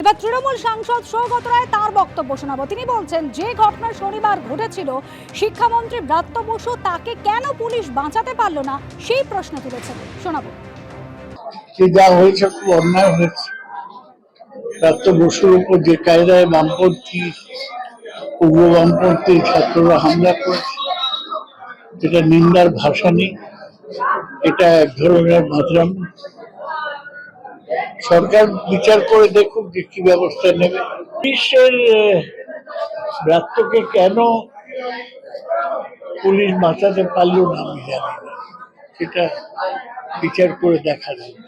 এবার তৃণমূল সাংসদ সৌগত রায় তার বক্তব্য শোনাবো। তিনি বলছেন, যে ঘটনা শনিবার ঘটেছিল শিক্ষামন্ত্রী ব্রাত্য বসু তাকে কেন পুলিশ বাঁচাতে পারলো না সেই প্রশ্ন তুলেছেন। শোনাবো। যা হয়েছে খুব অন্যায় হয়েছে। ব্রাত্য বসুর উপর যে কায়দায় বামপন্থী উগ্র বামপন্থী ছাত্ররা হামলা করেছে, এটা নিন্দার ভাষা নেই। এটা এক ধরনের মাতরাম। সরকার বিচার করে দেখুক যে কি ব্যবস্থা নেবে। পুলিশের ব্রাত্যকে কেন পুলিশ বাঁচাতে পারলো না আমি জানি না, সেটা বিচার করে দেখা যাবে।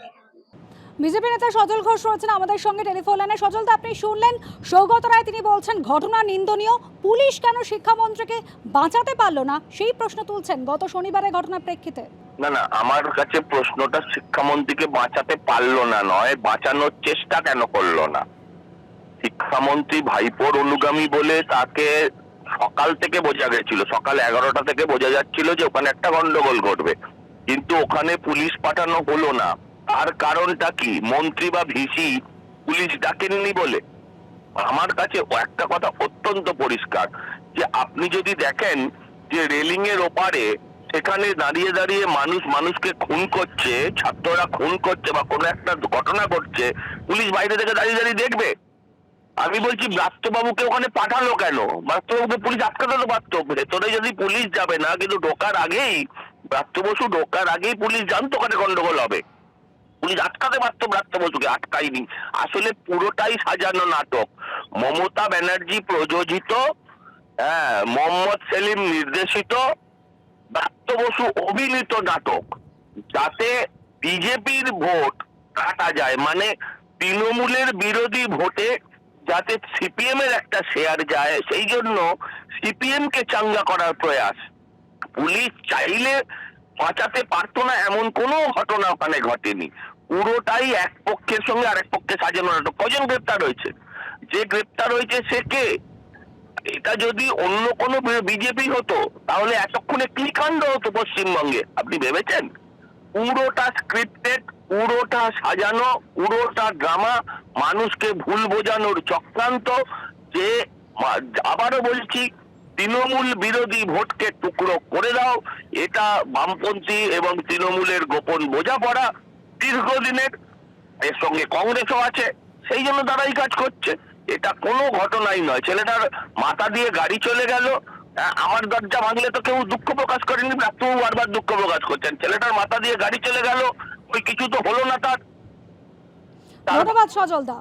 বিজেপি নেতা সজল ঘোষ রয়েছেন আমাদের সঙ্গে টেলিফোন লাইনে। সজল, আপনি শুনলেন সৌগত রায়, তিনি বলছেন ঘটনা নিন্দনীয়, পুলিশ কেন শিক্ষামন্ত্রীকে বাঁচাতে পারলো না সেই প্রশ্ন তুলছেন গত শনিবারের ঘটনার প্রেক্ষিতে। না না, আমার কাছে প্রশ্নটা শিক্ষামন্ত্রীকে বাঁচাতে পারলো না নয়, বাঁচানোর চেষ্টা কেন করলো না। শিক্ষামন্ত্রী ভাইপোর অনুগামী বলে তাকে সকাল থেকে বোঝা গেছিল, সকাল 11টা থেকে বোঝা যাচ্ছিল যে ওখানে একটা গন্ডগোল ঘটবে, কিন্তু ওখানে পুলিশ পাঠানো হলো না। তার কারণটা কি? মন্ত্রী বা ভিসি পুলিশ ডাকেননি বলে? আমার কাছে একটা কথা অত্যন্ত পরিষ্কার, যে আপনি যদি দেখেন যে রেলিং এর ওপারে সেখানে দাঁড়িয়ে দাঁড়িয়ে মানুষকে খুন করছে, ছাত্ররা খুন করছে বা কোনো একটা ঘটনা ঘটছে, পুলিশ বাইরে থেকে দাঁড়িয়ে দাঁড়িয়ে দেখবে? আমি বলছি ব্রাত্যবাবুকে ওখানে পাঠালো কেন? ব্রাত্যবাবুকে পুলিশ আটকাতে তো পারতো। ভেতরে যদি পুলিশ যাবে না, কিন্তু ঢোকার আগেই ব্রাত্য বসু ঢোকার আগেই পুলিশ জানতো ওখানে গন্ডগোল হবে, পুলিশ আটকাতে পারতো, ব্রাত্য বসুকে আটকায়নি। আসলে পুরোটাই সাজানো নাটক, মমতা ব্যানার্জি প্রযোজিত, মোহাম্মদ সেলিম নির্দেশিত, ব্রাত্য বসু অভিনীত নাটক, যাতে বিজেপির ভোট কাটা যায়, মানে তৃণমূলের বিরোধী ভোটে যাতে সিপিএম এর একটা শেয়ার যায়, সেই জন্য সিপিএম কে চাঙ্গা করার প্রয়াস। পুলিশ চাইলে বাঁচাতে পারতো না এমন কোনো ঘটনা ওখানে ঘটেনি। পুরোটাই এক পক্ষের সঙ্গে আরেক পক্ষে সাজানো নাটক। কজন গ্রেপ্তার হয়েছে? যে গ্রেপ্তার হয়েছে সে কে? এটা যদি অন্য কোনো বিজেপি হতো তাহলে এতক্ষণে কি কাণ্ড হতো পশ্চিমবঙ্গে, আপনি ভেবেছেন? পুরোটা স্ক্রিপ্টেড, পুরোটা সাজানো, পুরোটা ড্রামা, মানুষকে ভুল বোঝানোর চক্রান্ত। যে আবারও বলছি, তৃণমূল বিরোধী ভোটকে টুকরো করে দাও, এটা বামপন্থী এবং তৃণমূলের গোপন বোঝাপড়া দীর্ঘদিনের, এর সঙ্গে কংগ্রেসও আছে, সেই জন্য তারা এই কাজ করছে। এটা কোনো ঘটনাই নয়। ছেলেটার মাথা দিয়ে গাড়ি চলে গেল, আমার দরজা ভাঙলে তো কেউ দুঃখ প্রকাশ করেনি, ব্রাত্যবাবু বারবার দুঃখ প্রকাশ করছেন। ছেলেটার মাথা দিয়ে গাড়ি চলে গেল, ওই কিছু তো হলো না তার। ধন্যবাদ সজল দা।